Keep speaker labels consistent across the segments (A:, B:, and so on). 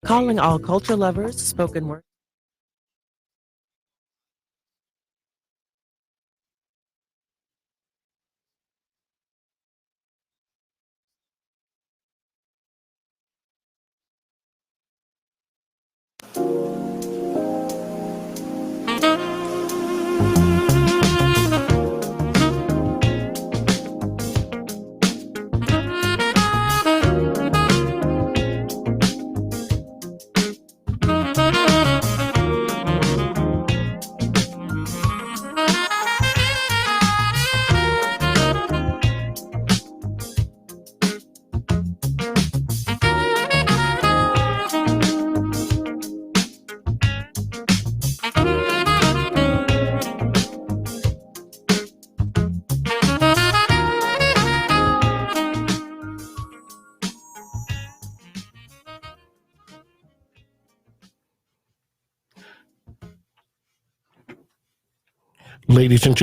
A: Calling all culture lovers, spoken word.
B: Ladies and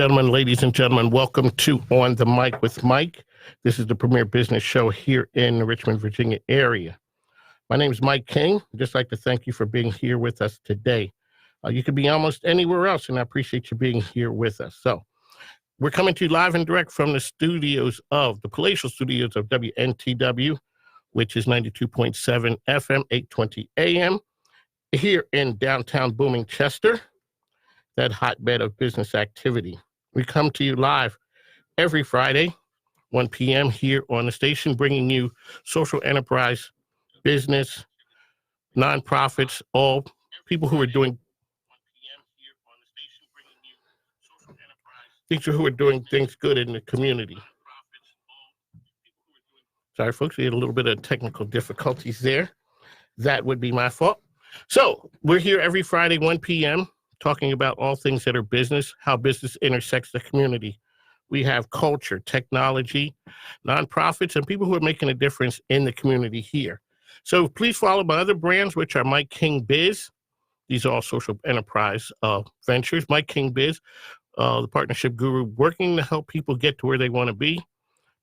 B: gentlemen, welcome to On the Mic with Mike. This is the premier business show here in the Richmond, Virginia area. My name is Mike King. I'd just like to thank you for being here with us today. You could be almost anywhere else, and I appreciate you being here with us. So we're coming to you live and direct from the palatial studios of WNTW, which is 92.7 FM, 820 AM, here in downtown booming Chester, that hotbed of business activity. We come to you live every Friday, 1 p.m. here on the station, bringing you social enterprise, business, nonprofits, all people who are doing things good in the community. Sorry, folks, we had a little bit of technical difficulties there. That would be my fault. So we're here every Friday, 1 p.m., talking about all things that are business, how business intersects the community. We have culture, technology, nonprofits, and people who are making a difference in the community here. So please follow my other brands, which are Mike King Biz. These are all social enterprise ventures. Mike King Biz, the partnership guru, working to help people get to where they want to be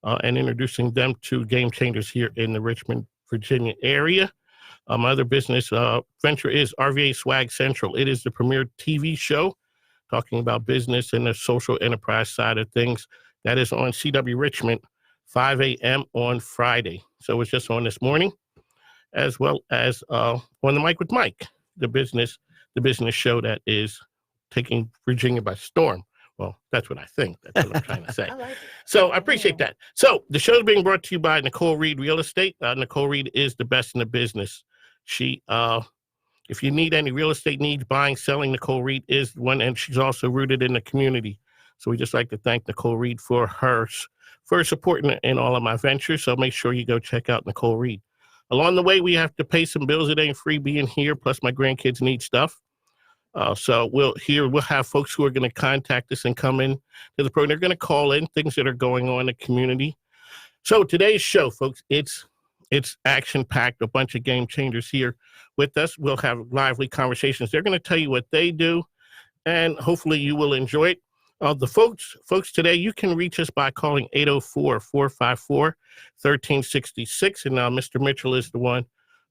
B: and introducing them to game changers here in the Richmond, Virginia area. My other business venture is RVA Swag Central. It is the premier TV show talking about business and the social enterprise side of things. That is on CW Richmond, 5 a.m. on Friday. So it's just on this morning, as well as On the Mic with Mike, the business show that is taking Virginia by storm. Well, that's what I think. That's what I'm trying to say. So I appreciate that. So the show is being brought to you by Nicole Reed Real Estate. Nicole Reed is the best in the business. She, if you need any real estate needs, buying, selling, Nicole Reed is one, and she's also rooted in the community. So we just like to thank Nicole Reed for her support in all of my ventures. So make sure you go check out Nicole Reed. Along the way, we have to pay some bills. It ain't free being here. Plus, my grandkids need stuff. So we'll have folks who are going to contact us and come in to the program. They're going to call in things that are going on in the community. So today's show, folks, it's action-packed, a bunch of game changers here with us. We'll have lively conversations. They're going to tell you what they do, and hopefully you will enjoy it. The folks today, you can reach us by calling 804-454-1366, and Mr. Mitchell is the one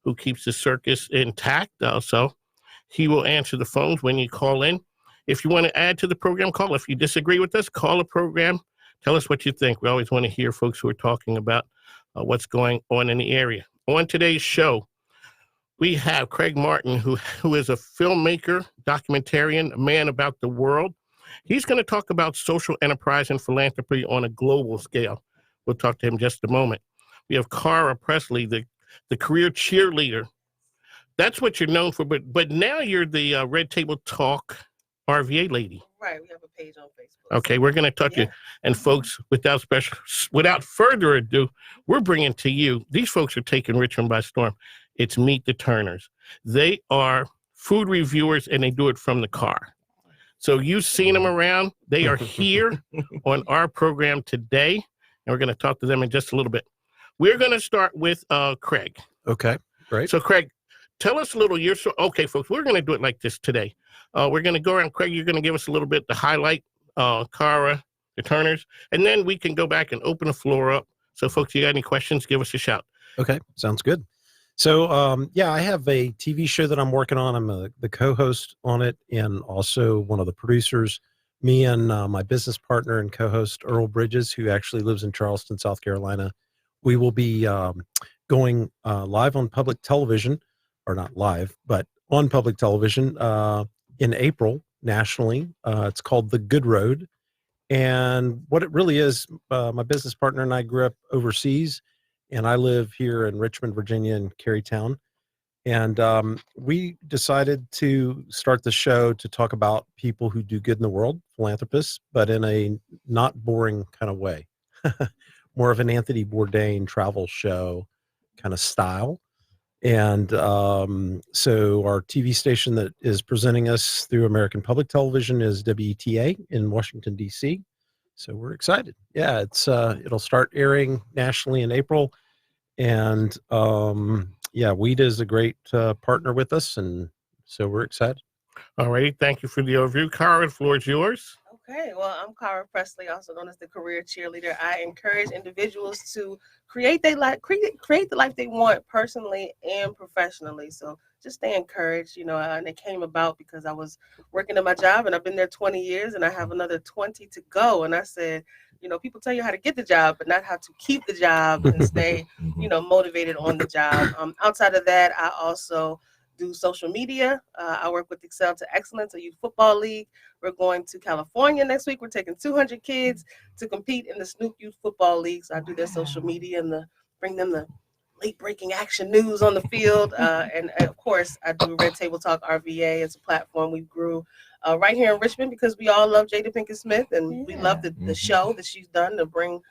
B: who keeps the circus intact. So he will answer the phones when you call in. If you want to add to the program, call. If you disagree with us, call the program. Tell us what you think. We always want to hear folks who are talking about what's going on in the area. On today's show, we have Craig Martin, who is a filmmaker, documentarian, a man about the world. He's going to talk about social enterprise and philanthropy on a global scale. We'll talk to him in just a moment. We have Cara Pressley, the career cheerleader. That's what you're known for, but now you're the Red Table Talk RVA lady.
C: Right, we have a page on Facebook.
B: Okay, we're going to talk to you. And folks, without further ado, we're bringing to you, these folks are taking Richmond by storm. It's Meet the Turners. They are food reviewers, and they do it from the car. So you've seen them around. They are here on our program today, and we're going to talk to them in just a little bit. We're going to start with Craig.
D: Okay, great.
B: So Craig, tell us a little. Okay, folks, we're going to do it like this today. We're going to go around. Craig, you're going to give us a little bit to highlight Cara, the Turners, and then we can go back and open the floor up. So, folks, you got any questions, give us a shout.
D: Okay, sounds good. So, yeah, I have a TV show that I'm working on. I'm the co-host on it and also one of the producers. Me and my business partner and co-host Earl Bridges, who actually lives in Charleston, South Carolina. We will be going live on public television, or not live, but on public television in April nationally. It's called The Good Road. And what it really is, my business partner and I grew up overseas, and I live here in Richmond, Virginia, and Carytown. And we decided to start the show to talk about people who do good in the world, philanthropists, but in a not boring kind of way. More of an Anthony Bourdain travel show kind of style. And so our TV station that is presenting us through American Public Television is WETA in Washington, D.C. So we're excited. Yeah, it'll start airing nationally in April. And yeah, WETA is a great partner with us. And so we're excited.
B: All right. Thank you for the overview. Cara, the floor is yours.
C: Okay, well, I'm Cara Pressley, also known as the career cheerleader. I encourage individuals to create the life they want personally and professionally. So just stay encouraged, and it came about because I was working at my job and I've been there 20 years and I have another 20 to go. And I said, people tell you how to get the job, but not how to keep the job and stay, motivated on the job. Outside of that, I also do social media. I work with Excel to Excellence, a youth football league. We're going to California next week. We're taking 200 kids to compete in the Snoop Youth Football League. So I do their social media and bring them the late breaking action news on the field. And of course, I do Red Table Talk RVA. It's a platform we grew right here in Richmond because we all love Jada Pinkett Smith and we love the show that she's done to bring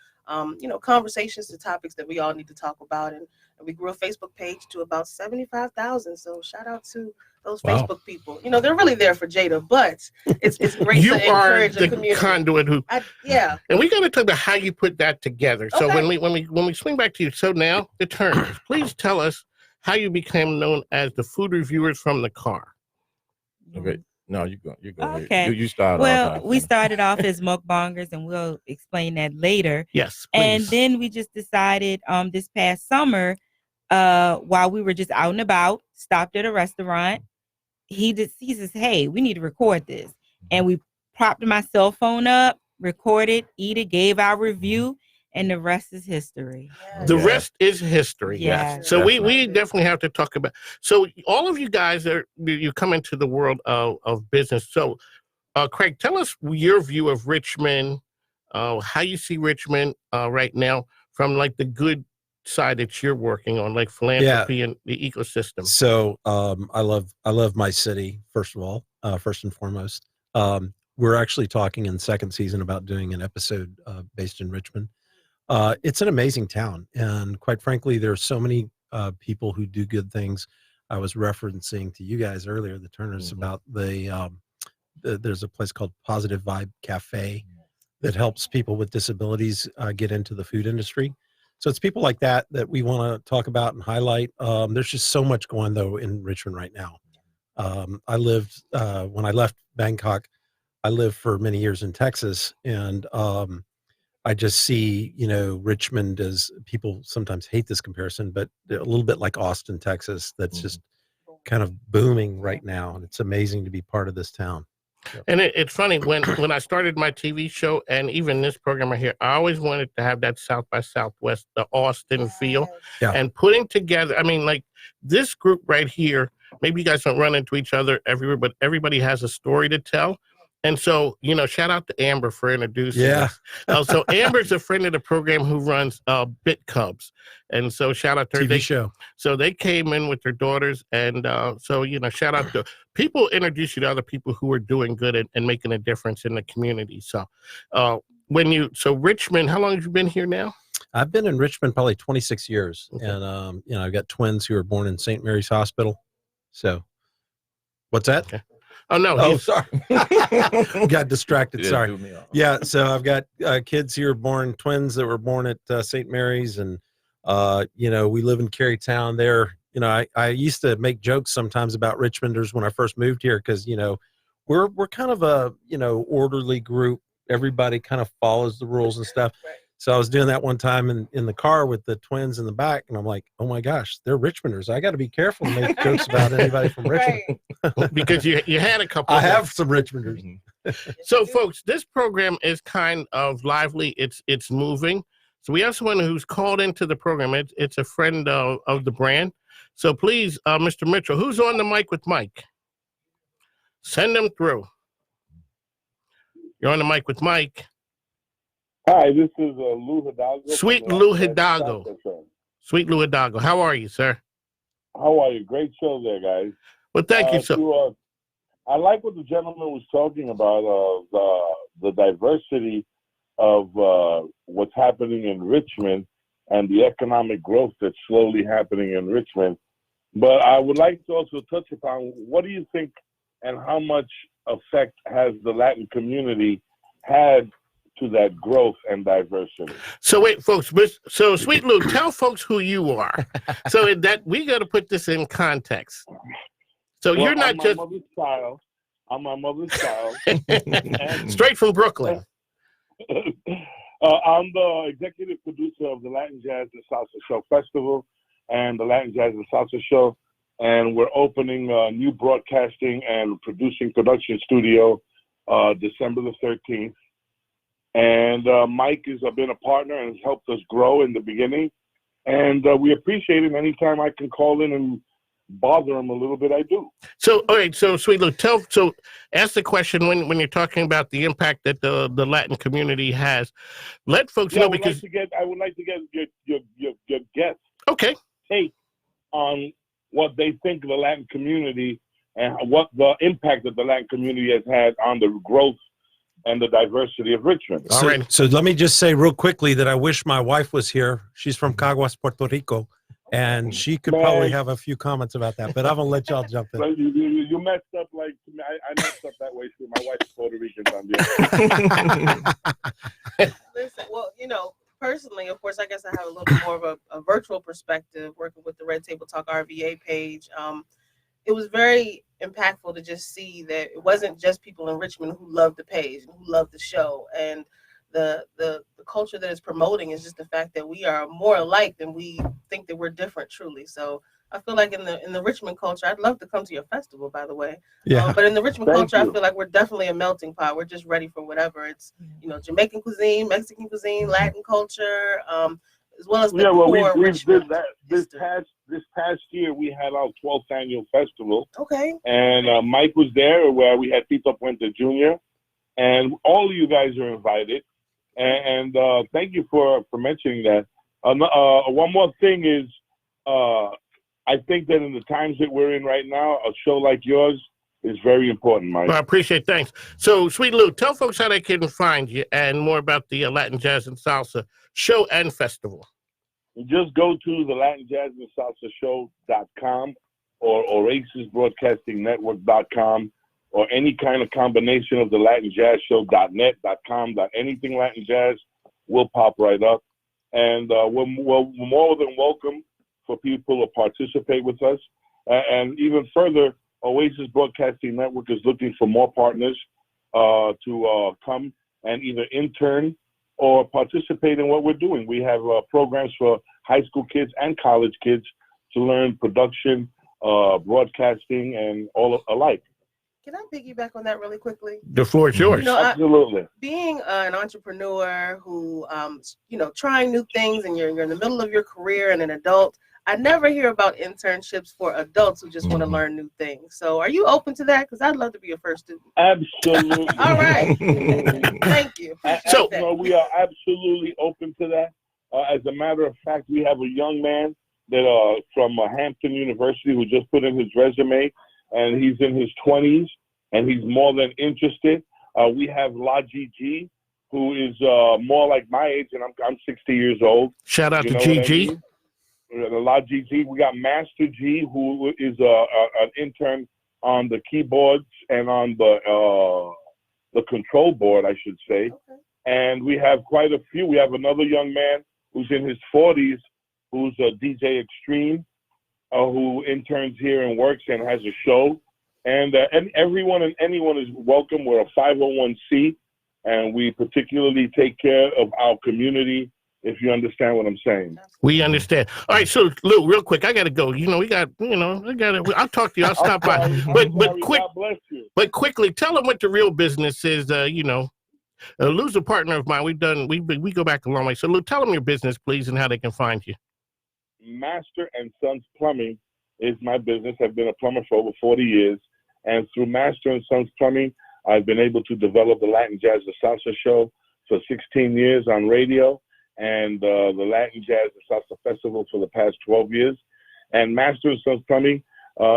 C: conversations to topics that we all need to talk about. And we grew a Facebook page to about 75,000. So shout out to those Facebook people. They're really there for Jada, but it's great to encourage the community.
B: Conduit who,
C: yeah.
B: And we got to talk about how you put that together. So when we swing back to you, so now the Turners, please tell us how you became known as the food reviewers from the car.
E: Okay. No, you go
F: Okay.
E: ahead. You start
F: Well,
E: off.
F: we started off as mukbangers, and we'll explain that later.
B: Yes, please.
F: And then we just decided this past summer, while we were just out and about, stopped at a restaurant. He says, hey, we need to record this. And we propped my cell phone up, recorded, gave our review, and the rest is history.
B: The rest is history.
F: Yeah.
B: Yes. So we definitely have to talk about. So all of you guys you come into the world of business. So Craig, tell us your view of Richmond, how you see Richmond right now from like the good side that you're working on, like philanthropy and the ecosystem.
D: So I love my city, first of all, first and foremost. We're actually talking in second season about doing an episode based in Richmond. It's an amazing town, and quite frankly, there's so many people who do good things. I was referencing to you guys earlier, the Turners, about there's a place called Positive Vibe Cafe that helps people with disabilities get into the food industry. So it's people like that we want to talk about and highlight. There's just so much going though in Richmond right now. I lived when I left Bangkok, I lived for many years in Texas, and I just see, Richmond as people sometimes hate this comparison, but a little bit like Austin, Texas, that's just kind of booming right now. And it's amazing to be part of this town.
B: And it's funny, when I started my TV show and even this program right here, I always wanted to have that South by Southwest, the Austin feel.
D: Yeah.
B: And putting together, I mean, like this group right here, maybe you guys don't run into each other everywhere, but everybody has a story to tell. And so, shout out to Amber for introducing us. So Amber's a friend of the program who runs Bit Cubs. And so shout out to her.
D: TV show.
B: So they came in with their daughters. And so, shout out to people, introduce you to other people who are doing good and making a difference in the community. So Richmond, how long have you been here now?
D: I've been in Richmond probably 26 years. Okay. And, I've got twins who were born in St. Mary's Hospital. So what's that?
B: Okay. Oh, no.
D: Oh, sorry. Got distracted. Sorry. Yeah. So I've got kids who are born, twins that were born at St. Mary's. And, we live in Carytown there. I used to make jokes sometimes about Richmonders when I first moved here because, we're kind of a, orderly group. Everybody kind of follows the rules and stuff.
C: Right.
D: So I was doing that one time in the car with the twins in the back, and I'm like, oh my gosh, they're Richmonders. I got to be careful to make jokes about anybody from Richmond.
C: Right.
B: Because you had a couple.
D: I
B: of them.
D: have some Richmonders.
B: So, folks, this program is kind of lively. It's moving. So we have someone who's called into the program. It's a friend of the brand. So please, Mr. Mitchell, who's on the mic with Mike? Send them through. You're on the mic with Mike.
G: Hi, this is Lou Hidalgo.
B: Sweet Lou Hidalgo. Sweet Lou Hidalgo. How are you, sir?
G: How are you? Great show there, guys.
B: Well, thank you. So,
G: I like what the gentleman was talking about, the diversity of what's happening in Richmond and the economic growth that's slowly happening in Richmond. But I would like to also touch upon, what do you think and how much effect has the Latin community had to that growth and diversity?
B: So wait, folks. So, Sweet Lou, tell folks who you are. So that we got to put this in context. So
G: Well,
B: you're not
G: I'm
B: just
G: my mother's child. I'm my mother's child.
B: straight from Brooklyn.
G: I'm the executive producer of the Latin Jazz and Salsa Show Festival and the Latin Jazz and Salsa Show. And we're opening a new broadcasting and production studio December the 13th. And Mike has been a partner and has helped us grow in the beginning. And we appreciate him. Anytime I can call in and bother him a little bit, I do.
B: So, all right. So, Sweet Lou, ask the question when you're talking about the impact that the Latin community has. Let folks know, because
G: I would like to get your guests'
B: take
G: on what they think of the Latin community and what the impact that the Latin community has had on the growth and the diversity of Richmond.
B: All right.
D: So let me just say real quickly that I wish my wife was here. She's from Caguas, Puerto Rico, and she could probably have a few comments about that, but I'm going to let y'all jump in.
G: You messed up like I messed up that way too. My wife's Puerto Rican.
C: Listen, well, personally, of course, I guess I have a little bit more of a virtual perspective working with the Red Table Talk RVA page. It was very impactful to just see that it wasn't just people in Richmond who loved the page and who loved the show. And the culture that it's promoting is just the fact that we are more alike than we think that we're different, truly. So I feel like in the Richmond culture, I'd love to come to your festival, by the way.
D: Yeah.
C: But in the Richmond culture, I feel like we're definitely a melting pot. We're just ready for whatever. It's, Jamaican cuisine, Mexican cuisine, Latin culture, as well as the core
G: we
C: Richmond
G: did that this past year. We had our 12th annual festival.
C: Okay.
G: And Mike was there, where we had Tito Puente Jr. And all of you guys are invited. And thank you for mentioning that. One more thing is, I think that in the times that we're in right now, a show like yours is very important, Mike.
B: Well, I appreciate it. Thanks. So, Sweet Lou, tell folks how they can find you and more about the Latin Jazz and Salsa show and festival.
G: Just go to the Latin Jazz and Salsa Show.com or OasisBroadcastingNetwork.com or any kind of combination of the Latin Jazz Show.net, .com, anything Latin Jazz will pop right up. And we're more than welcome for people to participate with us. And even further, Oasis Broadcasting Network is looking for more partners to come and either intern or participate in what we're doing. We have programs for high school kids and college kids to learn production, broadcasting, and all alike.
C: Can I piggyback on that really quickly?
B: The floor is yours.
G: Absolutely.
C: Being an entrepreneur who, trying new things, and you're in the middle of your career and an adult, I never hear about internships for adults who just want to learn new things. So are you open to that? Because I'd love to be your first student.
G: Absolutely.
C: All right. Thank you.
G: We are absolutely open to that. As a matter of fact, we have a young man that from Hampton University who just put in his resume, and he's in his 20s, and he's more than interested. We have La Gigi, who is more like my age, and I'm 60 years old.
B: Shout out to Gigi.
G: La Gigi. We got Master G, who is an intern on the keyboards and on the control board, I should say. Okay. And we have quite a few. We have another young man who's in his 40s, who's a DJ Extreme, who interns here and works and has a show. And everyone and anyone is welcome. We're a 501c, and we particularly take care of our community if you understand what I'm saying.
B: We understand. All right, so Lou, real quick, I got to go. I'll talk to you. I'll stop by. But quick,
G: God bless you.
B: but quickly, tell them what the real business is. Lou's a partner of mine. We go back a long way. So Lou, tell them your business, please, and how they can find you.
G: Master and Sons Plumbing is my business. I've been a plumber for over 40 years. And through Master and Sons Plumbing, I've been able to develop the Latin Jazz and Salsa show for 16 years on radio, and the Latin Jazz and Salsa Festival for the past 12 years. And Master and Sons Plumbing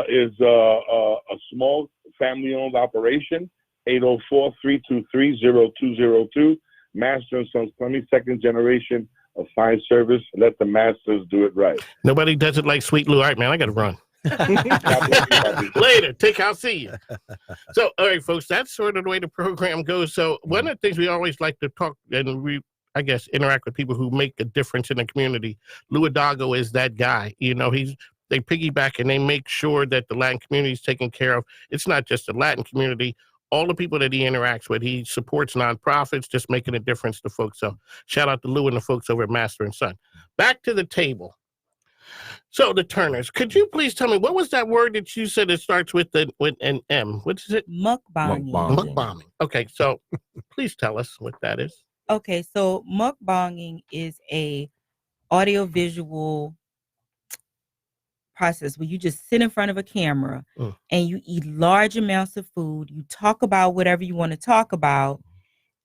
G: is a small family-owned operation, 804-323-0202. Master and Sons Plumbing, second generation of fine service. Let the masters do it right.
B: Nobody does it like Sweet Lou. All right, man, I got to run. Later. I'll see you. So, all right, folks, that's sort of the way the program goes. So, one of the things we always like to talk and interact with people who make a difference in the community. Lou Hidalgo is that guy. They piggyback and they make sure that the Latin community is taken care of. It's not just the Latin community. All the people that he interacts with, he supports nonprofits, just making a difference to folks. So, shout out to Lou and the folks over at Master and Son. Back to the table. So the Turners, could you please tell me what was that word that you said it starts with an M? What is it?
F: Mukbanging.
B: Mukbanging. Okay, so please tell us what that is.
F: Okay, so mukbanging is a audio-visual process where you just sit in front of a camera and you eat large amounts of food. You talk about whatever you want to talk about,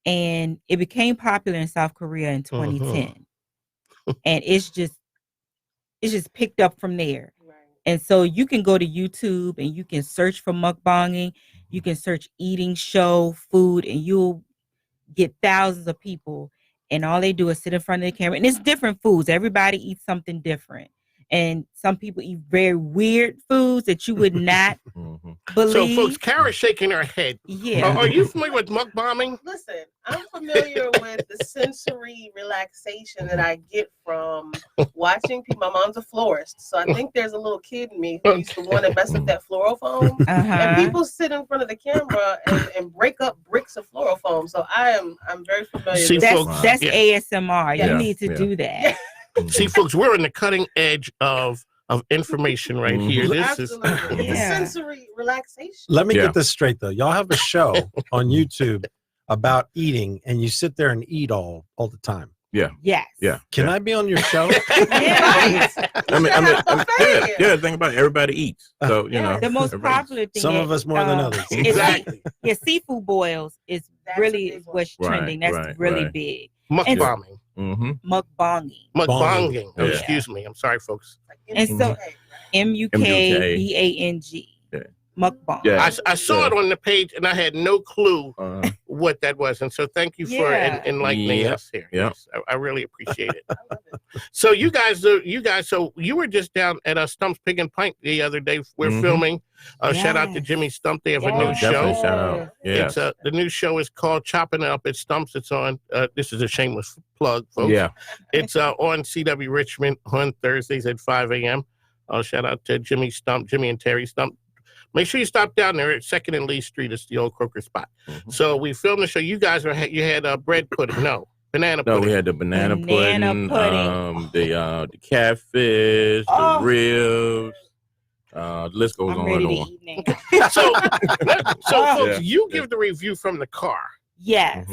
F: and it became popular in South Korea in 2010. And it's just picked up from there. Right. And so you can go to YouTube and you can search for mukbanging. You can search eating show, food, and you'll get thousands of people. And all they do is sit in front of the camera. And it's different foods. Everybody eats something different. And some people eat very weird foods that you would not believe.
B: So, folks, Cara's shaking her head.
F: Yeah.
B: Are you familiar with mukbanging?
C: Listen, I'm familiar with the sensory relaxation that I get from watching people. My mom's a florist, so I think there's a little kid in me who used to want to mess up that fluorofoam. And people sit in front of the camera and break up bricks of fluorofoam. So I'm very familiar with that.
F: That's ASMR. You need to do that.
B: See, folks, we're on the cutting edge of information right here. This is
C: it's a sensory relaxation.
D: Let me get this straight, though. Y'all have a show on YouTube about eating, and you sit there and eat all the time.
E: Yeah.
F: Yes.
E: Yeah.
D: Can I be on your show?
E: I mean, think about it. Everybody eats. So,
F: the most popular thing.
D: Some of us more than others.
B: Exactly.
F: Seafood boils is what's trending. That's really big.
B: Mukbanging.
F: Mukbanging.
B: Mukbanging. Oh, excuse me. I'm sorry, folks.
F: And so MUKBANG. Mukbang.
B: Yeah. I saw it on the page and I had no clue what that was. And so thank you for enlightening us here.
E: Yeah.
B: Yes, I really appreciate it. So you guys, so you were just down at Stump's Pig and Pint the other day. We're filming. Shout out to Jimmy Stump. They have a new show.
E: Shout out.
B: It's the new show is called Chopping It Up at Stump's. It's on, this is a shameless plug, folks.
E: Yeah.
B: It's on CW Richmond on Thursdays at 5 a.m. Shout out to Jimmy Stump, Jimmy and Terry Stump. Make sure you stop down there at 2nd and Lee Street. It's the old Croker spot. So we filmed the show. You guys you had bread pudding. No, banana pudding.
E: No, we had the banana pudding. The catfish, the ribs. The list goes on and on.
B: So folks, you give the review from the car.
F: Yes.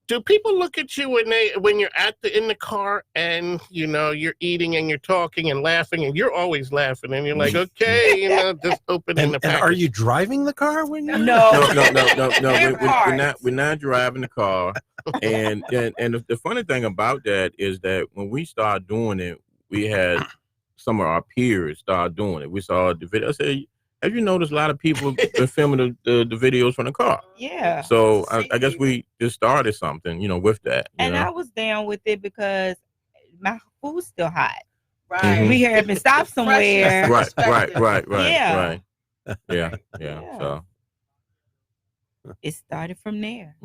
B: Do people look at you when you're in the car and you're eating and you're talking and laughing and you're always laughing and you're like, okay, just opening the package.
D: And are you driving the car when you're
F: No.
E: We're not driving the car. And the funny thing about that is that when we started doing it, we had some of our peers start doing it. We saw the video. I said, have you noticed a lot of people been filming the videos from the car?
F: Yeah.
E: So I guess we just started something, with that.
F: I was down with it because my food's still hot.
C: Right.
F: We had been stopped somewhere.
E: Right.
F: Yeah.
E: Yeah. So
F: it started from there.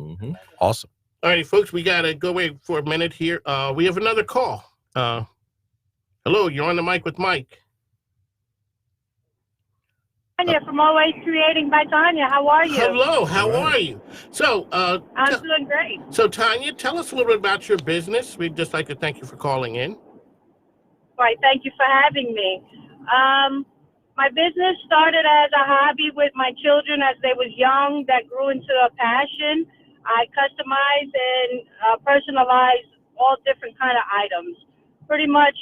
D: Awesome.
B: All right, folks, we got to go away for a minute here. We have another call. Hello, you're on the mic with Mike.
H: Tanya from Always Creating by Tanya. How are you?
B: Hello, how are you? So,
H: I'm doing great.
B: So, Tanya, tell us a little bit about your business. We'd just like to thank you for calling in.
H: Right, thank you for having me. My business started as a hobby with my children as they was young. That grew into a passion. I customize and personalize all different kind of items. Pretty much,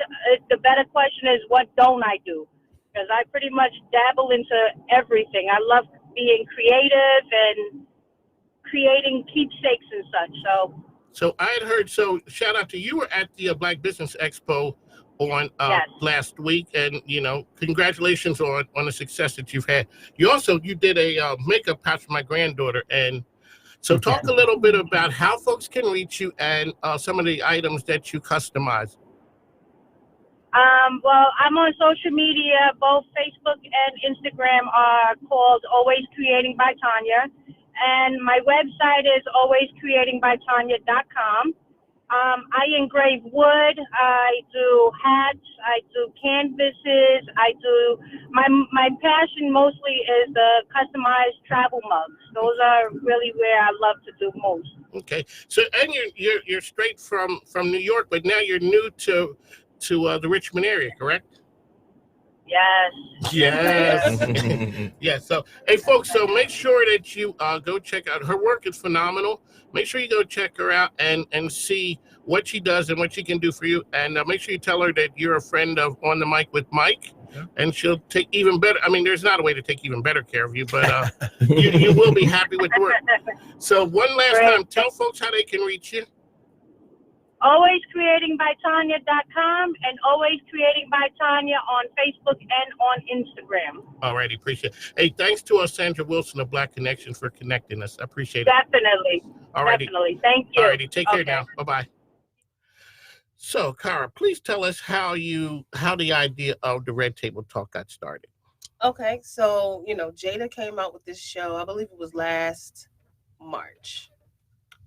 H: the better question is, what don't I do? Because I pretty much dabble into everything. I love being creative and creating keepsakes and such.
B: So I had heard. So shout out to you. Were at the Black Business Expo on
H: Yes.
B: last week, and congratulations on the success that you've had. You did a makeup pouch for my granddaughter, and so talk a little bit about how folks can reach you and some of the items that you customize.
H: Well, I'm on social media. Both Facebook and Instagram are called Always Creating by Tanya. And my website is alwayscreatingbytanya.com. I engrave wood. I do hats. I do canvases. My passion mostly is the customized travel mugs. Those are really where I love to do most.
B: Okay. So, and you're straight from New York, but now you're new to the Richmond area, correct?
H: Yes.
B: Yes. Yes. So, hey, folks, so make sure that you go check out her work. It's phenomenal. Make sure you go check her out and see what she does and what she can do for you. And make sure you tell her that you're a friend of On the Mic with Mike, and she'll take even better. I mean, there's not a way to take even better care of you, but you will be happy with the work. So, one last time, tell folks how they can reach you.
H: AlwaysCreatingByTanya.com and Always Creating by Tanya on Facebook and on Instagram.
B: All righty, appreciate it. Hey, thanks to Sandra Wilson of Black Connection for connecting us. I appreciate it.
H: Definitely.
B: All righty.
H: Definitely. Thank you.
B: All righty, take care now. Bye-bye. So, Cara, please tell us how the idea of the Red Table Talk got started.
C: Okay, so, Jada came out with this show, I believe it was last March.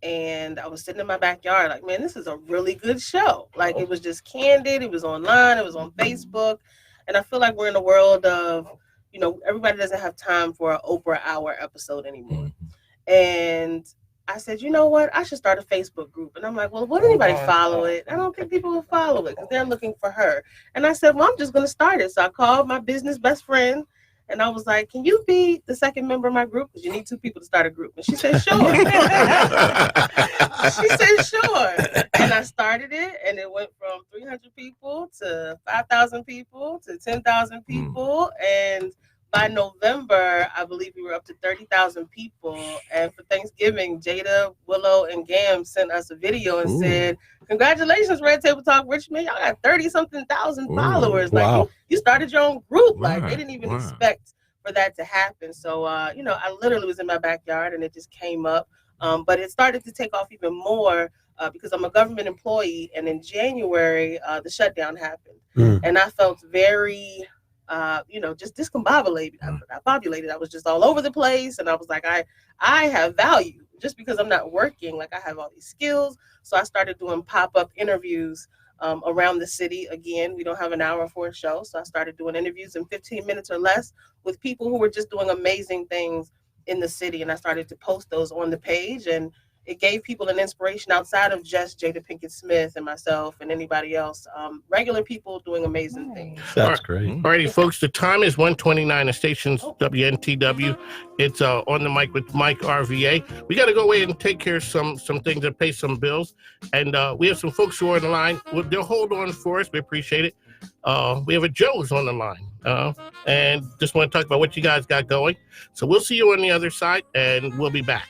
C: And I was sitting in my backyard like, man, this is a really good show. Like, it was just candid. It was online. It was on Facebook. And I feel like we're in a world of, everybody doesn't have time for an Oprah Hour episode anymore. And I said, you know what? I should start a Facebook group. And I'm like, well, would anybody follow it? I don't think people will follow it because they're looking for her. And I said, well, I'm just going to start it. So I called my business best friend. And I was like, can you be the second member of my group? Because you need two people to start a group. And she said, sure. She said, sure. And I started it, and it went from 300 people to 5,000 people to 10,000 people. And by November, I believe we were up to 30,000 people. And for Thanksgiving, Jada, Willow, and Gam sent us a video and said, congratulations, Red Table Talk Richmond. Y'all got 30-something thousand followers. Like,
D: wow.
C: you started your own group.
E: Right,
C: Like, they didn't even expect for that to happen. So, I literally was in my backyard, and it just came up. But it started to take off even more because I'm a government employee. And in January, the shutdown happened. And I felt very... just discombobulated. I was just all over the place. And I was like, I have value just because I'm not working. Like, I have all these skills. So I started doing pop-up interviews around the city. Again, we don't have an hour for a show. So I started doing interviews in 15 minutes or less with people who were just doing amazing things in the city. And I started to post those on the page, and it gave people an inspiration outside of just Jada Pinkett Smith and myself and anybody else. Regular people doing amazing things.
D: That's great.
B: All righty, folks. The time is 1:29. The station's WNTW. It's On the Mic with Mike RVA. We got to go away and take care of some things and pay some bills. And we have some folks who are on the line. They'll hold on for us. We appreciate it. We have a Joe's on the line. And just want to talk about what you guys got going. So we'll see you on the other side, and we'll be back.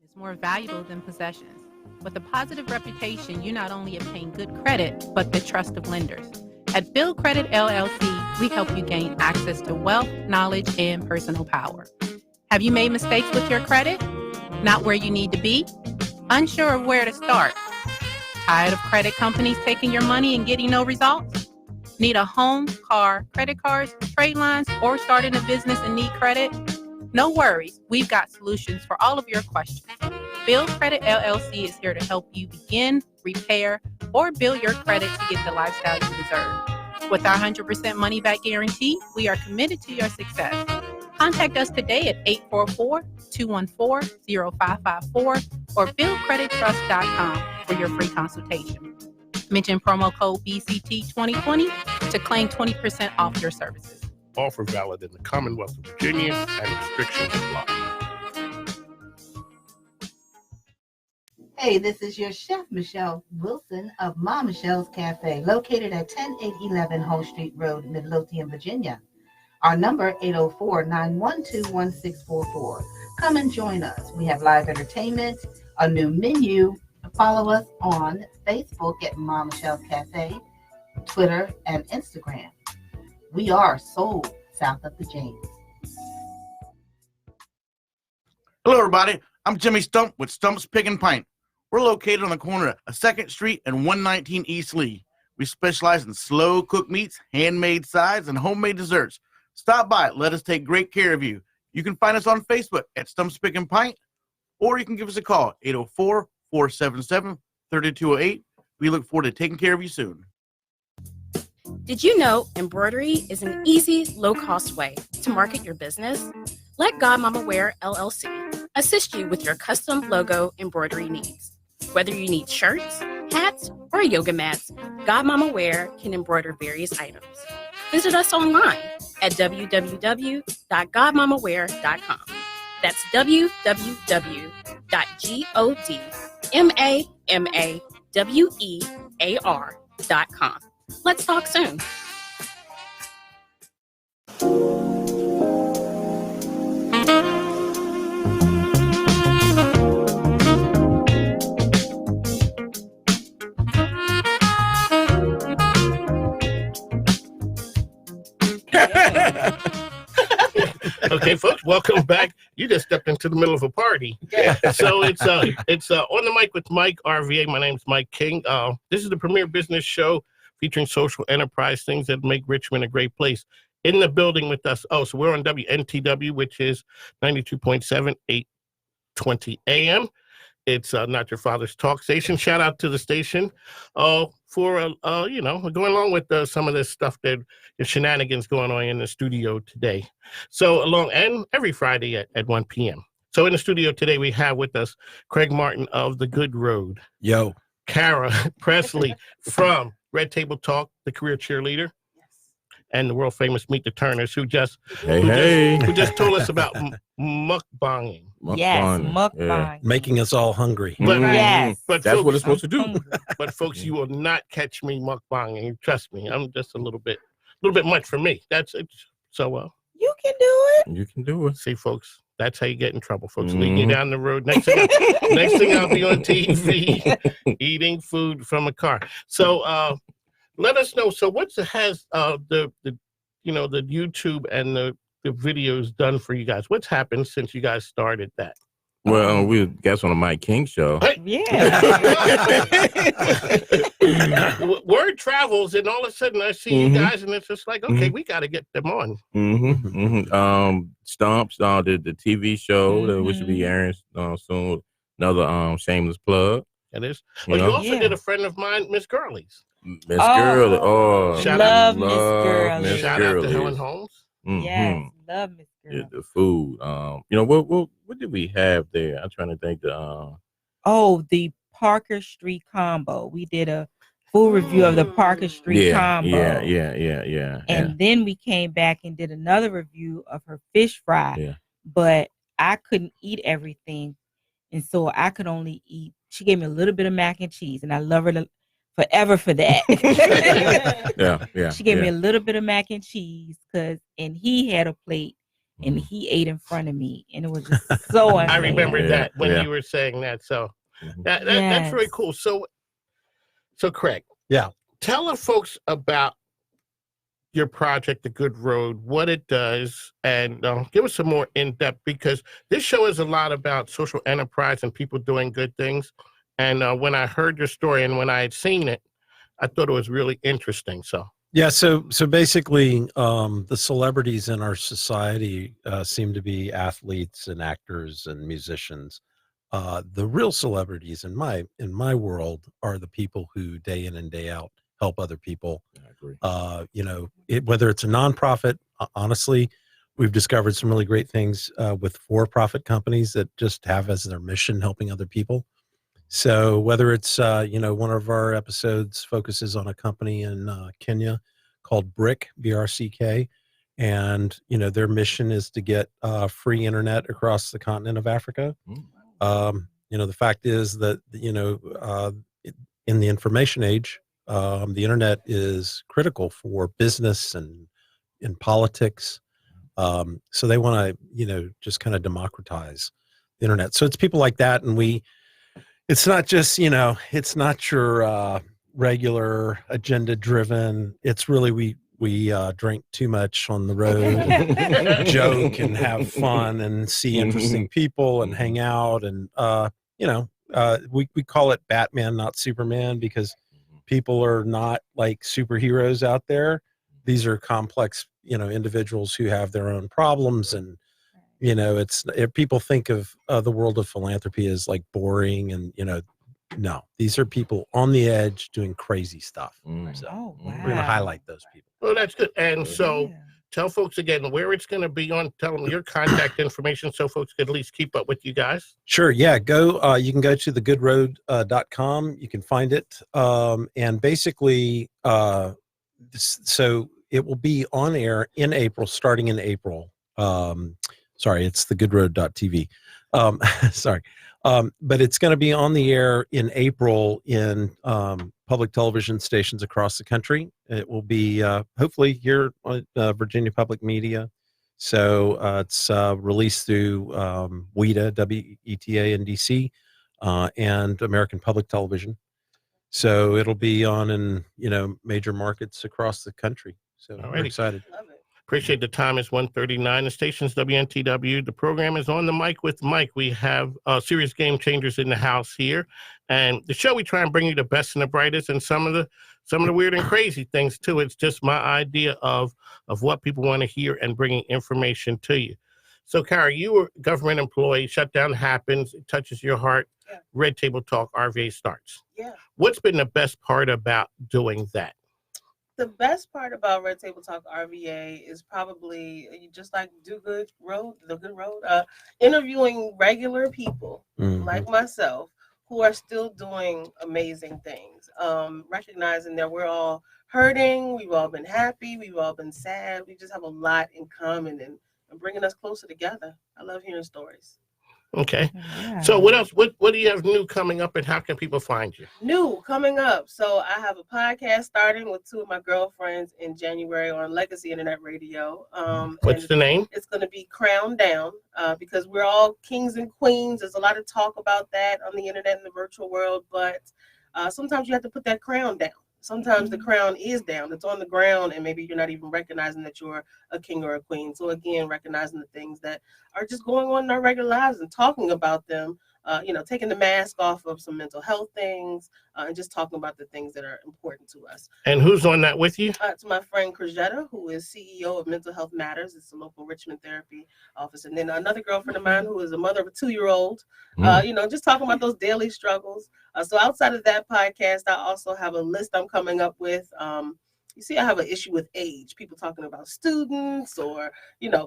I: is more valuable than possessions. With a positive reputation, you not only obtain good credit, but the trust of lenders. At Build Credit LLC, we help you gain access to wealth, knowledge, and personal power. Have you made mistakes with your credit? Not where you need to be? Unsure of where to start? Tired of credit companies taking your money and getting no results? Need a home, car, credit cards, trade lines, or starting a business and need credit? No worries, we've got solutions for all of your questions. Build Credit LLC is here to help you begin, repair, or build your credit to get the lifestyle you deserve. With our 100% money back guarantee, we are committed to your success. Contact us today at 844-214-0554 or buildcredittrust.com for your free consultation. Mention promo code BCT2020 to claim 20% off your services.
B: Offer valid in the Commonwealth of Virginia and restrictions apply.
J: Hey, this is your chef, Michelle Wilson of Ma Michelle's Cafe, located at 10811 Home Street Road, Midlothian, Virginia. Our number, 804-912-1644. Come and join us. We have live entertainment, a new menu. Follow us on Facebook at Ma Michelle's Cafe, Twitter, and Instagram. We are sold south of the James.
K: Hello, everybody. I'm Jimmy Stump with Stump's Pick and Pint. We're located on the corner of 2nd Street and 119 East Lee. We specialize in slow-cooked meats, handmade sides, and homemade desserts. Stop by. Let us take great care of you. You can find us on Facebook at Stump's Pick and Pint, or you can give us a call, 804-477-3208. We look forward to taking care of you soon.
L: Did you know embroidery is an easy, low-cost way to market your business? Let Godmama Wear LLC assist you with your custom logo embroidery needs. Whether you need shirts, hats, or yoga mats, Godmama Wear can embroider various items. Visit us online at www.godmamawear.com. That's www.godmamawear.com. Let's talk soon.
B: Okay, folks, welcome back. You just stepped into the middle of a party. So it's on the mic with Mike RVA. My name's Mike King. This is the premier business show featuring social enterprise things that make Richmond a great place. In the building with us. Oh, so we're on WNTW, which is 92.7, 820 AM. It's Not Your Father's Talk Station. Shout out to the station for, going along with some of this stuff that the shenanigans going on in the studio today. So and every Friday at 1 p.m. So in the studio today, we have with us Craig Martin of The Good Road.
D: Yo.
B: Cara Pressley from Red Table Talk, the career cheerleader. And the world famous Meet the Turners, who just told us about mukbanging.
F: Yes, mukbang.
D: Yeah. Making us all hungry.
B: But,
F: yes.
B: But
E: that's
B: folks,
E: what it's supposed to do.
B: But folks, you will not catch me mukbanging. Trust me, I'm just a little bit much for me. That's it. So
F: you can do it.
E: You can do it.
B: See, folks, that's how you get in trouble, folks. Leading you down the road. Next thing I'll be on TV eating food from a car. So let us know. So the YouTube and the videos done for you guys? What's happened since you guys started that?
E: Well, we guess on the Mike King show.
B: Hey.
F: Yeah.
B: Word travels, and all of a sudden I see you guys, and it's just like, okay, we got to get them on.
E: Stomps the TV show which will be airing soon. Another shameless plug.
B: It is. You also did a friend of mine, Miss Gurley's.
E: Miss Gurley. Oh,
F: love Miss Gurley.
B: Shout out to Helen Holmes.
F: Yes, love Miss Gurley.
E: Yeah, the food. What did we have there? I'm trying to think.
F: The Parker Street combo. We did a full review of the Parker Street combo.
E: Yeah.
F: And then we came back and did another review of her fish fry.
E: Yeah.
F: But I couldn't eat everything, and so I could only eat. She gave me a little bit of mac and cheese, and I love her forever for that.
E: Yeah.
F: She gave me a little bit of mac and cheese and he had a plate, and he ate in front of me, and it was just so unfair.
B: I remember that when
E: Yeah.
B: you were saying that. So
E: Mhm.
B: that's
F: Yes.
B: very cool. So Craig,
D: Yeah.
B: tell the folks about your project, The Good Road, what it does, and give us some more in depth, because this show is a lot about social enterprise and people doing good things. And when I heard your story and when I had seen it, I thought it was really interesting. So
D: Yeah, so basically, the celebrities in our society seem to be athletes and actors and musicians. The real celebrities in my world are the people who day in and day out help other people.
E: I agree.
D: Whether it's a nonprofit, honestly, we've discovered some really great things with for-profit companies that just have as their mission helping other people. So whether it's, one of our episodes focuses on a company in Kenya called BRIC, BRCK. And, their mission is to get free internet across the continent of Africa. The fact is that, in the information age, the internet is critical for business and in politics. So they want to, just kind of democratize the internet. So it's people like that. And it's not just, it's not your regular agenda driven. It's really, we drink too much on the road, and joke and have fun and see interesting people and hang out. And, we call it Batman, not Superman, because people are not like superheroes out there. These are complex, individuals who have their own problems. And, people think of the world of philanthropy as like boring and, no, these are people on the edge doing crazy stuff. So we're going to highlight those people.
B: well, that's good. And so tell folks again where it's going to be on. Tell them your contact information so folks can at least keep up with you guys.
D: Sure. Yeah. You can go to thegoodroad.com. You can find it. And basically, so it will be on air in April, starting in April. Sorry, it's thegoodroad.tv. Sorry. But it's going to be on the air in April in public television stations across the country. It will be hopefully here on Virginia Public Media. So it's released through WETA, WETA in DC, and American Public Television. So it'll be on in major markets across the country. So we're excited.
C: Love it.
B: Appreciate the time. It's 1:39. The station's WNTW. The program is On the Mic with Mike. We have serious game changers in the house here, and the show we try and bring you the best and the brightest, and some of the weird and crazy things too. It's just my idea of what people want to hear and bringing information to you. So, Cara, you were a government employee. Shutdown happens. It touches your heart.
C: Yeah.
B: Red Table Talk RVA starts.
C: Yeah.
B: What's been the best part about doing that?
C: The best part about Red Table Talk RVA is probably just like The Good Road, interviewing regular people like myself who are still doing amazing things, recognizing that we're all hurting, we've all been happy, we've all been sad, we just have a lot in common and bringing us closer together. I love hearing stories.
B: Okay.
F: Yeah.
B: So what else? What do you have new coming up, and how can people find you?
C: New coming up. So I have a podcast starting with two of my girlfriends in January on Legacy Internet Radio.
B: What's the name?
C: It's going to be Crown Down because we're all kings and queens. There's a lot of talk about that on the internet and the virtual world, but sometimes you have to put that crown down. Sometimes the crown is down. It's on the ground, and maybe you're not even recognizing that you're a king or a queen. So again, recognizing the things that are just going on in our regular lives and talking about them, taking the mask off of some mental health things and just talking about the things that are important to us.
B: And who's on that with you?
C: It's my friend Cruzetta, who is CEO of Mental Health Matters. It's a local Richmond therapy office. And then another girlfriend of mine who is a mother of a 2-year-old, just talking about those daily struggles. So outside of that podcast, I also have a list I'm coming up with. You see, I have an issue with age, people talking about students or,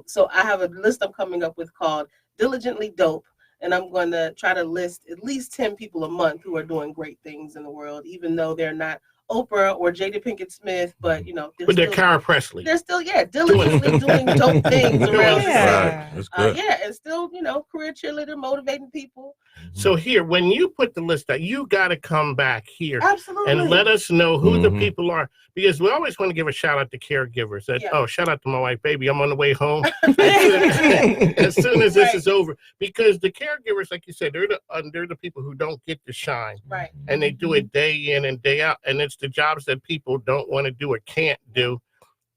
C: so I have a list I'm coming up with called Diligently Dope. And I'm going to try to list at least 10 people a month who are doing great things in the world, even though they're not Oprah or Jada Pinkett Smith, but
B: they're Cara Pressley.
C: They're still, diligently doing dope things around
E: That's good.
C: and still, career cheerleader, motivating people.
B: So here, when you put the list out, you got to come back here
C: Absolutely.
B: and let us know who the people are, because we always want to give a shout out to caregivers. Shout out to my wife, baby, I'm on the way home. as soon as this is over, because the caregivers, like you said, they're the people who don't get to shine,
C: Right.
B: and they do it day in and day out, and it's the jobs that people don't want to do or can't do,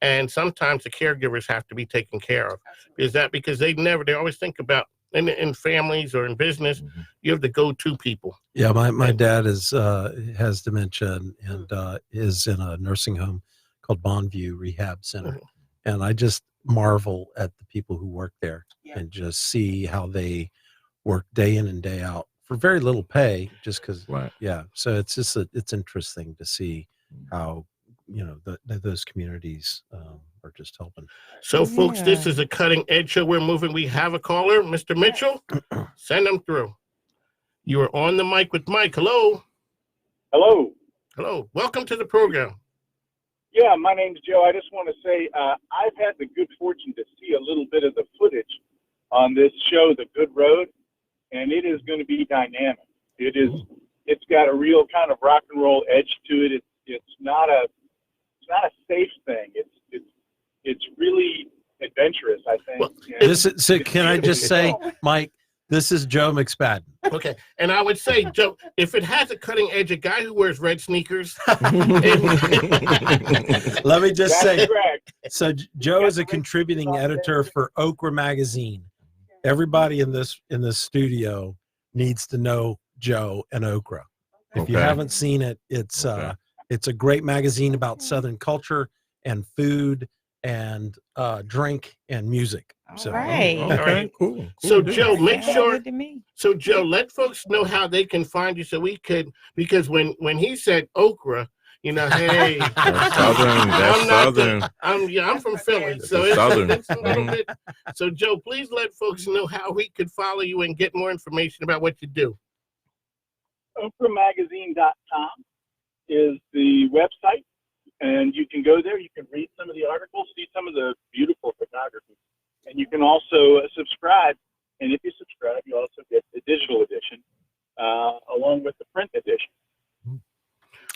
B: and sometimes the caregivers have to be taken care of. Because they always think about in families or in business, you have the go-to people.
D: Yeah, my dad has dementia and is in a nursing home called Bonneview Rehab Center, and I just marvel at the people who work there and just see how they work day in and day out for very little pay, just because.
E: Right.
D: Yeah, so it's just it's interesting to see how those communities are just helping.
B: So, folks, this is a cutting edge show. We're moving. We have a caller, Mr. Mitchell. Send him through. You are on the mic with Mike. Hello.
M: Hello.
B: Hello. Welcome to the program.
M: Yeah, my name's Joe. I just want to say I've had the good fortune to see a little bit of the footage on this show, The Good Road, and it is going to be dynamic. It's got a real kind of rock and roll edge to it. It's not a safe thing. It's really adventurous, I think.
D: So can I just say, Mike, this is Joe McSpadden.
B: Okay, and I would say, Joe, if it has a cutting edge, a guy who wears red sneakers.
D: Let me just say,
M: correct.
D: So Joe is a contributing editor for Okra magazine. Everybody in this studio needs to know Joe and Okra. If you haven't seen it, it's a great magazine about Southern culture and food and drink and music.
F: All right.
E: Cool.
B: So Joe, make sure.
F: Good to me.
B: So Joe, let folks know how they can find you, so we could, because when he said okra, hey,
E: That's Southern.
B: I'm from Philly, so
E: Southern.
B: It's a little bit. So Joe, please let folks know how we could follow you and get more information about what you do.
M: OkraMagazine.com is the website, and you can go there. You can read some of the articles, see some of the beautiful photography, and you can also subscribe. And if you subscribe, you also get the digital edition along with the print edition.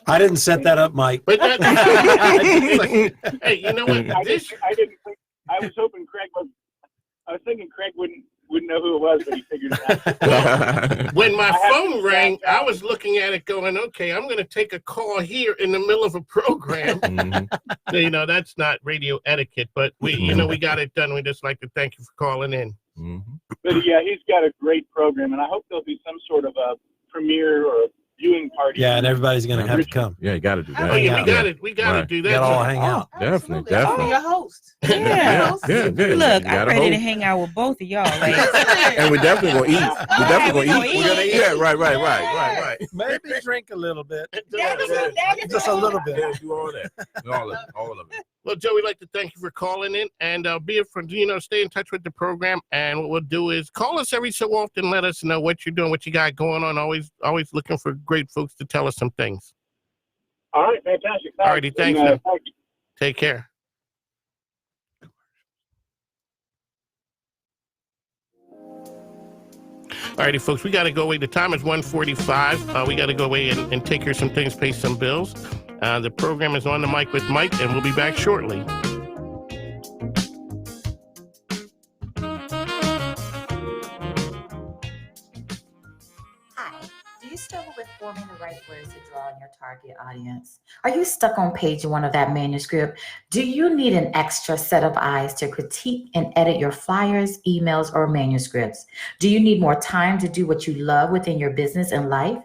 B: I didn't set that up, Mike. But hey, you know what?
M: I didn't think. I was hoping Craig was. I was thinking Craig wouldn't know who it was, but he figured it out.
B: When my phone rang, I was looking at it going, okay, I'm going to take a call here in the middle of a program. So, that's not radio etiquette, but we got it done. We just like to thank you for calling in.
M: But yeah, he's got a great program, and I hope there'll be some sort of a premiere or a viewing party.
D: Yeah, and everybody's going to have to come.
E: Yeah, you got to do that.
B: Oh, yeah, we got to do that.
D: We got to all hang out.
E: Definitely.
C: I'll be your host.
F: Yeah.
E: Good.
F: Look, I'm ready to hang out with both of y'all. Like,
E: And we're definitely going to eat. We're definitely going to eat.
F: We're gonna eat.
E: Yeah, right.
D: Maybe drink a little bit.
F: Just
D: a little bit.
E: Yeah, do all that. All of it.
B: Well, Joe, we'd like to thank you for calling in, and stay in touch with the program. And what we'll do is call us every so often, let us know what you're doing, what you got going on. Always looking for great folks to tell us some things.
M: All right, fantastic.
B: All righty, thanks.
M: Thank you.
B: Take care. All righty, folks, we got to go away. The time is 1:45. We got to go away and take care of some things, pay some bills. The program is On the Mic with Mike, and we'll be back shortly.
N: Do you struggle with forming the right words to draw on your target audience? Are you stuck on page 1 of that manuscript? Do you need an extra set of eyes to critique and edit your flyers, emails, or manuscripts? Do you need more time to do what you love within your business and life?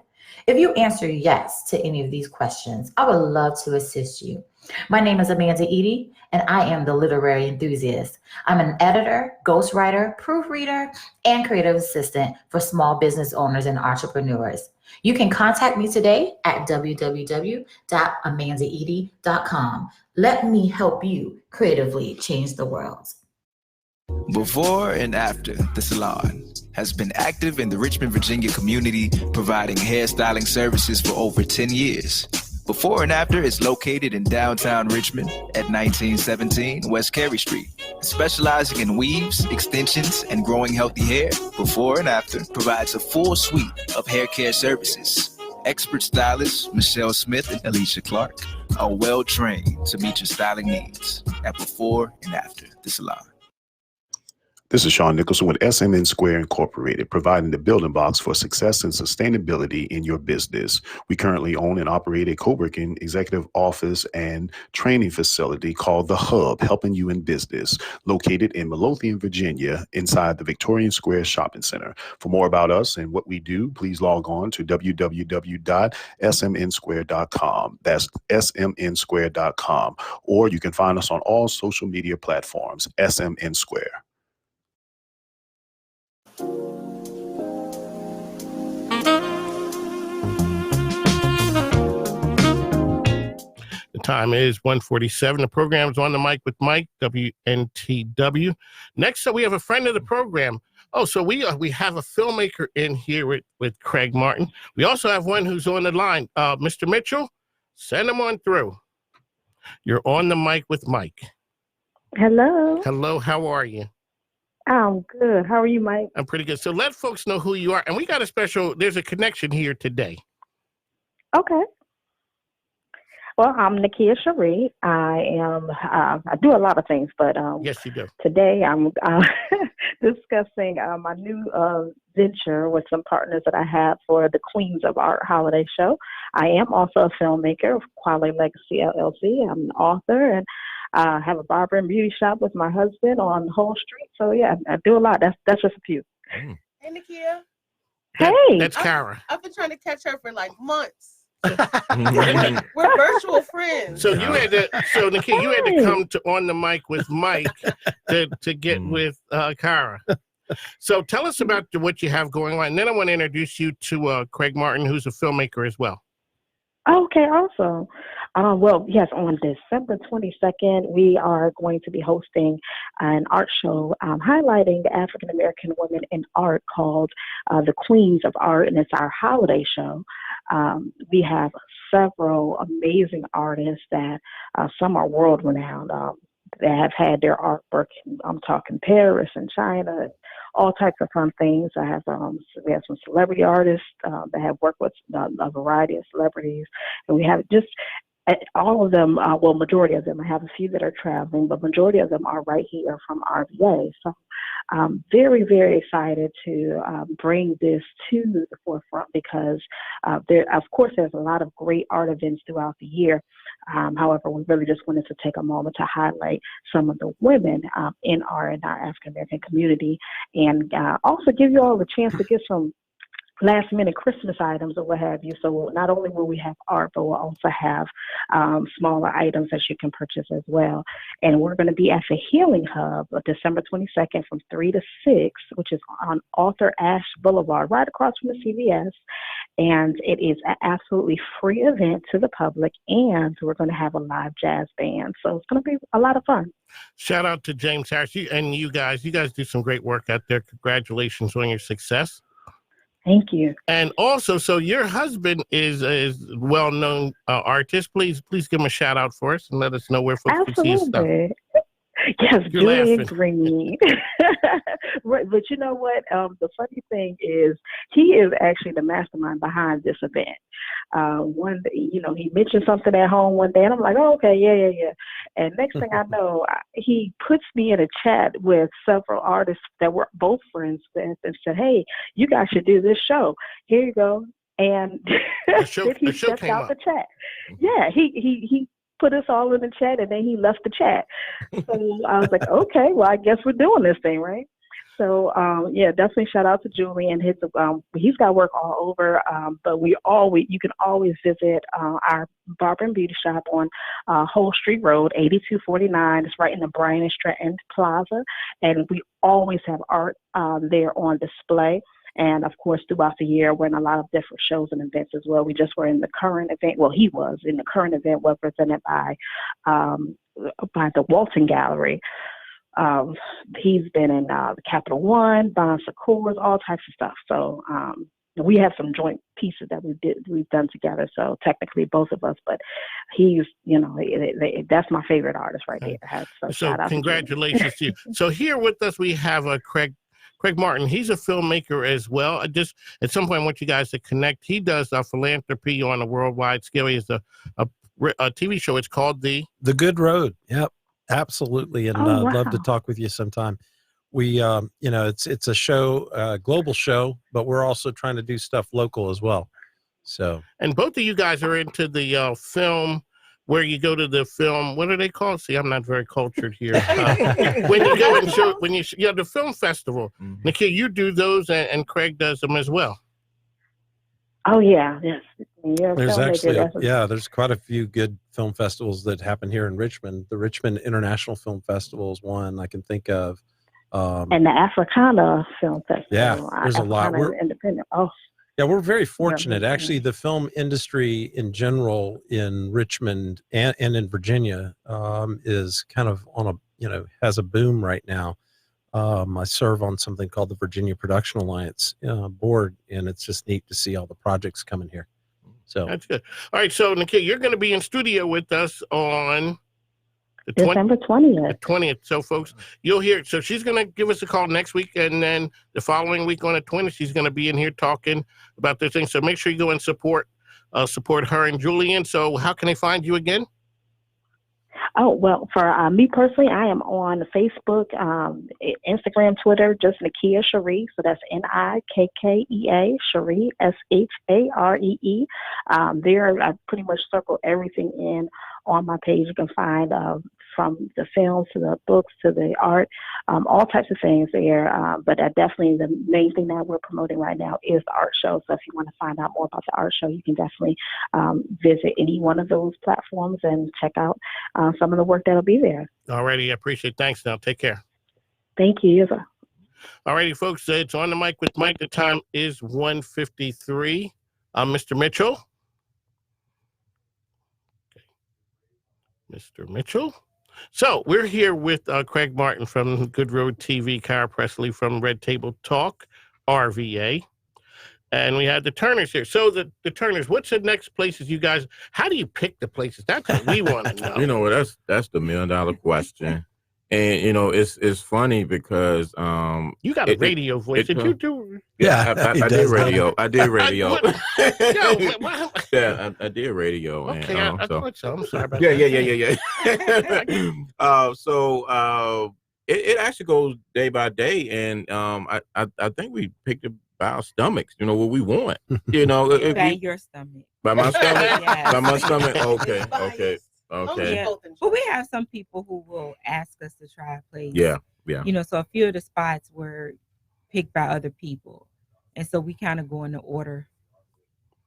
N: If you answer yes to any of these questions, I would love to assist you. My name is Amanda Edie, and I am the literary enthusiast. I'm an editor, ghostwriter, proofreader, and creative assistant for small business owners and entrepreneurs. You can contact me today at www.amandaedie.com. Let me help you creatively change the world.
O: Before and after the salon has been active in the Richmond, Virginia community, providing hairstyling services for over 10 years. Before and After is located in downtown Richmond at 1917 West Carey Street. Specializing in weaves, extensions, and growing healthy hair, Before and After provides a full suite of hair care services. Expert stylists Michelle Smith and Alicia Clark are well trained to meet your styling needs at Before and After the salon.
P: This is Sean Nicholson with SMN Square Incorporated, providing the building blocks for success and sustainability in your business. We currently own and operate a co-working executive office and training facility called The Hub, helping you in business, located in Midlothian, Virginia, inside the Victorian Square Shopping Center. For more about us and what we do, please log on to www.smnsquare.com. That's smnsquare.com. Or you can find us on all social media platforms, SMN Square.
B: The time is 1:47. The program's On the Mic with Mike, WNTW. Next up, we have a friend of the program. Oh, so we have a filmmaker in here with Craig Martin. We also have one who's on the line. Mr. Mitchell, send him on through. You're on the mic with Mike.
Q: Hello.
B: Hello, how are you?
Q: I'm good. How are you, Mike?
B: I'm pretty good. So let folks know who you are. And we got there's a connection here today.
Q: Okay. Well, I'm Nakia Cherie. I do a lot of things, but
B: yes, you do.
Q: Today I'm discussing my new venture with some partners that I have for the Queens of Art Holiday Show. I am also a filmmaker of Quality Legacy LLC. I'm an author, and I have a barber and beauty shop with my husband on Whole Street. So yeah, I do a lot. That's just a few.
C: Hey, Nakia.
Q: Hey.
B: That's Cara.
C: I've been trying to catch her for like months. We're virtual friends.
B: So you had to, Nakia, you had to come to On the Mic with Mike to get with Cara. So tell us about what you have going on. And then I want to introduce you to Craig Martin, who's a filmmaker as well.
Q: Okay, awesome. Well, yes, on December 22nd, we are going to be hosting an art show highlighting African-American women in art called The Queens of Art, and it's our holiday show. We have several amazing artists that some are world-renowned that have had their artwork. I'm talking Paris and China, all types of fun things. We have some celebrity artists that have worked with a variety of celebrities, and we have just all of them. Well, majority of them. I have a few that are traveling, but majority of them are right here from RVA. So I'm very, very excited to bring this to the forefront because of course, there's a lot of great art events throughout the year. However, we really just wanted to take a moment to highlight some of the women in our African-American community and also give you all the chance to get some last-minute Christmas items or what have you. So not only will we have art, but we'll also have smaller items that you can purchase as well. And we're going to be at the Healing Hub December 22nd from 3 to 6, which is on Arthur Ashe Boulevard, right across from the CVS. And it is an absolutely free event to the public, and we're going to have a live jazz band. So it's going to be a lot of fun.
B: Shout out to James Harris and you guys. You guys do some great work out there. Congratulations on your success.
Q: Thank you.
B: And also, so your husband is a well-known artist. Please give him a shout out for us and let us know where folks can see his stuff.
Q: Yes,
B: You're
Q: Julian
B: laughing.
Q: Green. Right, but you know what? The funny thing is, he is actually the mastermind behind this event. One day, he mentioned something at home one day, and I'm like, oh, okay, yeah. And next thing I know, he puts me in a chat with several artists that were both friends with and said, hey, you guys should do this show. Here you go. And
B: The show
Q: stepped
B: came
Q: out
B: up.
Q: the chat. Yeah, he put us all in the chat, and then he left the chat. So I was like, okay, well, I guess we're doing this thing, right? So yeah, definitely shout out to Julie and he's got work all over. But you can always visit our barber and beauty shop on Whole Street Road, 8249. It's right in the Bryan and Stratton Plaza, and we always have art there on display. And of course, throughout the year, we're in a lot of different shows and events as well. We just were in the current event. Well, he was in the current event represented by the Walton Gallery. He's been in the Capital One, Bon Secours, all types of stuff. So we have some joint pieces that we've done together. So technically both of us, but he's, that's my favorite artist right there.
B: So congratulations to you. So here with us, we have Craig Martin. He's a filmmaker as well. I just, at some point, I want you guys to connect. He does philanthropy on a worldwide scale. He has a TV show. It's called The
D: Good Road. Yep, absolutely. And I'd love to talk with you sometime. we it's a show, global show, but we're also trying to do stuff local as well. So,
B: and both of you guys are into the film where you go to the film. What are they called? See, I'm not very cultured here. When you go and show, the film festival. Nikhil, you do those, and Craig does them as well.
Q: Oh yeah, yes.
D: There's actually, there's quite a few good film festivals that happen here in Richmond. The Richmond International Film Festival is one I can think of.
Q: And the Africana Film Festival.
D: Yeah, there's a lot.
Q: We're independent.
D: Yeah, we're very fortunate. Actually, the film industry in general in Richmond and in Virginia is kind of on has a boom right now. I serve on something called the Virginia Production Alliance board, and it's just neat to see all the projects coming here. So
B: that's good. All right, so Nikhil, you're going to be in studio with us on the
Q: December 20th.
B: The 20th. So, folks, you'll hear. So she's going to give us a call next week, and then the following week on the 20th, she's going to be in here talking about this thing. So make sure you go and support her and Julian. So how can they find you again?
Q: Oh, well, for me personally, I am on Facebook, Instagram, Twitter, just Nikia Sharee. So that's Nikkea, Sharee, Sharee. There, I pretty much circle everything in on my page. You can find from the films to the books to the art, all types of things there. But definitely the main thing that we're promoting right now is the art show. So if you want to find out more about the art show, you can definitely visit any one of those platforms and check out some of the work that'll be there.
B: All righty. I appreciate it. Thanks. Now, take care.
Q: Thank you.
B: All righty, folks. It's On the Mic with Mike. The time is 1:53. Mr. Mitchell. Okay. Mr. Mitchell. So we're here with Craig Martin from Good Road TV, Cara Pressley from Red Table Talk, RVA. And we had the Turners here. So the Turners, what's the next places you guys, how do you pick the places? That's what we want to know.
E: You know, that's the $1 million question. And, you know, it's funny because
B: you got a radio voice. Did you do?
E: Yeah, I did radio. I did radio.
B: Yeah,
E: I did radio.
B: Okay,
E: and,
B: I thought so. I'm sorry about
E: yeah.
B: that.
E: So it actually goes day by day, and I think we picked it by our stomachs. You know what we want. You know,
F: by your stomach.
E: By my stomach.
F: Yes.
E: By my stomach. Okay.
F: Yeah. But we have some people who will ask us to try a place.
E: Yeah.
F: You know, so a few of the spots were picked by other people. And so we kind of go in the order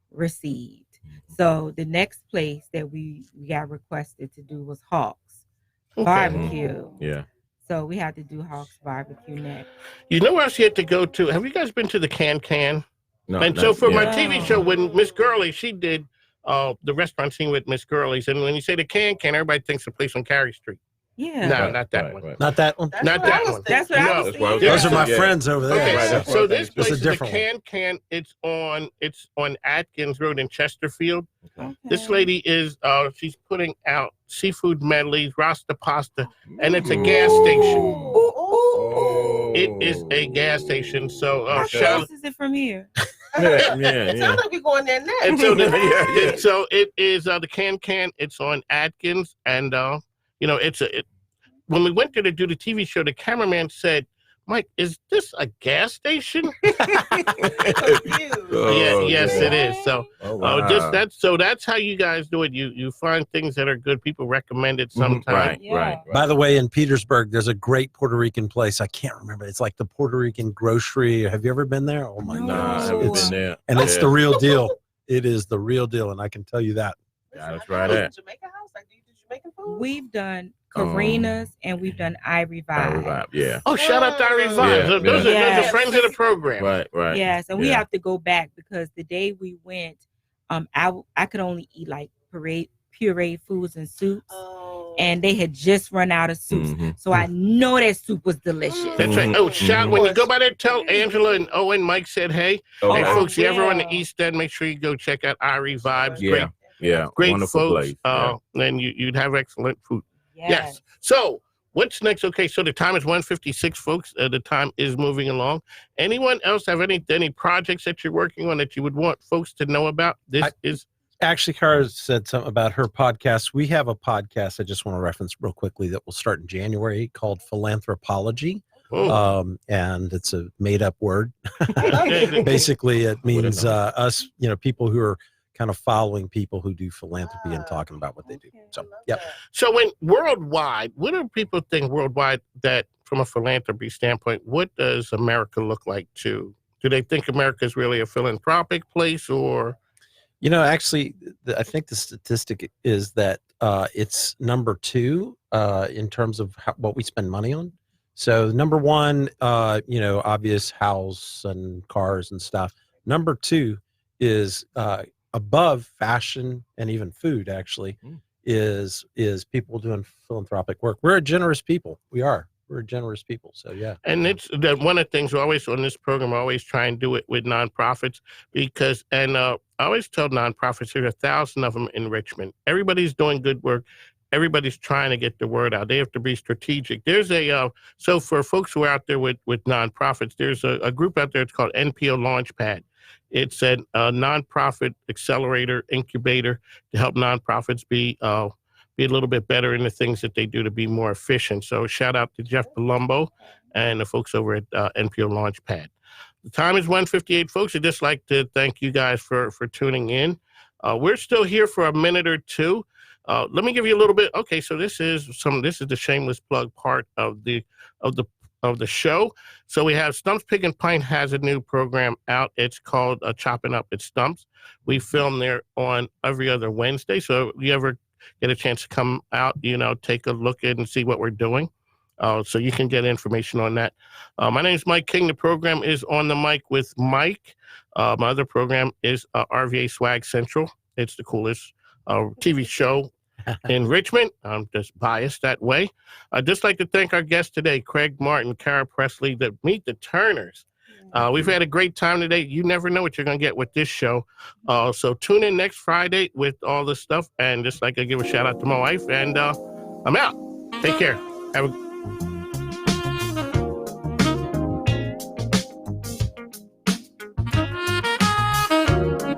F: received. So the next place that we got requested to do was Hawks Barbecue.
E: Yeah.
F: So we had to do Hawks Barbecue next.
B: You know where else you had to go to? Have you guys been to the Can?
E: No.
B: And so for my TV show, when Miss Gurley, she did the restaurant scene with Miss Gurley's, and when you say the Can, everybody thinks the place on Carey Street.
F: Yeah.
B: No, not that one.
D: Not that one.
B: Not that one.
F: That's what I was thinking.
D: Those are my friends over there.
B: Okay, so this place is the
D: different
B: Can. It's on Atkins Road in Chesterfield.
F: Okay.
B: This lady is she's putting out seafood medleys, Rasta pasta, and it's a gas station. It is a gas station. So
F: How close is it from here?
C: It sounds like we're going there next.
B: And so, so it is the Can. It's on Atkins, and you know, when we went there to do the TV show, the cameraman said, "Mike, is this a gas station?" Yes, it is. So, that's how you guys do it. You find things that are good. People recommend it sometimes.
E: Right.
D: By the way, in Petersburg, there's a great Puerto Rican place. I can't remember. It's like the Puerto Rican grocery. Have you ever been there? Oh my
E: No,
D: God.
E: I haven't been there.
D: And it's the real deal. It is the real deal, and I can tell you that.
E: Yeah, that's right. There.
C: Jamaican house? Like, do you do Jamaican food?
F: We've done Karina's and we've done Ivory Vibe.
E: Yeah.
B: Oh, shout out to Ivory Vibe. So those are friends of the program.
E: Right.
F: Yes, and we have to go back because the day we went, I could only eat like pureed foods and soups. And they had just run out of soups. So I know that soup was delicious.
B: That's right. Oh, shout when you go by there, tell Angela and Owen, Mike said, hey. Hey, folks, you ever on the East End, make sure you go check out Ivory Vibes. Great
E: Wonderful
B: folks.
E: place.
B: And you'd have excellent food.
F: Yes.
B: So what's next? Okay, so the time is 1:56, folks. The time is moving along. Anyone else have any projects that you're working on that you would want folks to know about?
D: Actually, Cara said something about her podcast. We have a podcast I just want to reference real quickly that will start in January called Philanthropology. And it's a made up word. Basically, it means us, people who are kind of following people who do philanthropy and talking about what they do. So, yeah.
B: So when worldwide, what do people think worldwide that from a philanthropy standpoint, what does America look like too? Do they think America is really a philanthropic place or?
D: Actually, I think the statistic is that it's number 2 in terms of what we spend money on. So number 1, obvious house and cars and stuff. Number 2 is above fashion and even food, actually, is people doing philanthropic work. We're a generous people. We're a generous people. So, yeah.
B: And it's that one of the things we always on this program, I always try and do it with nonprofits because, I always tell nonprofits, there's 1,000 of them in Richmond. Everybody's doing good work. Everybody's trying to get the word out. They have to be strategic. There's so for folks who are out there with nonprofits, there's a group out there. It's called NPO Launchpad. It's a nonprofit accelerator incubator to help nonprofits be a little bit better in the things that they do to be more efficient. So shout out to Jeff Palumbo and the folks over at NPO Launchpad. The time is 1:58, folks. I'd just like to thank you guys for tuning in. We're still here for a minute or two. Let me give you a little bit. Okay, so this is the shameless plug part of the show. So we have Stumps Pig and Pint has a new program out. It's called Chopping Up at Stumps. We film there on every other Wednesday. So if you ever get a chance to come out, take a look at and see what we're doing. So you can get information on that. My name is Mike King. The program is On the Mic with Mike. My other program is RVA Swag Central. It's the coolest TV show in Richmond. I'm just biased that way. I'd just like to thank our guests today, Craig Martin, Cara Pressley, that Meet the Turners. We've had a great time today. You never know what you're going to get with this show. So tune in next Friday with all this stuff. And just like I give a shout out to my wife. And I'm out. Take care. Have a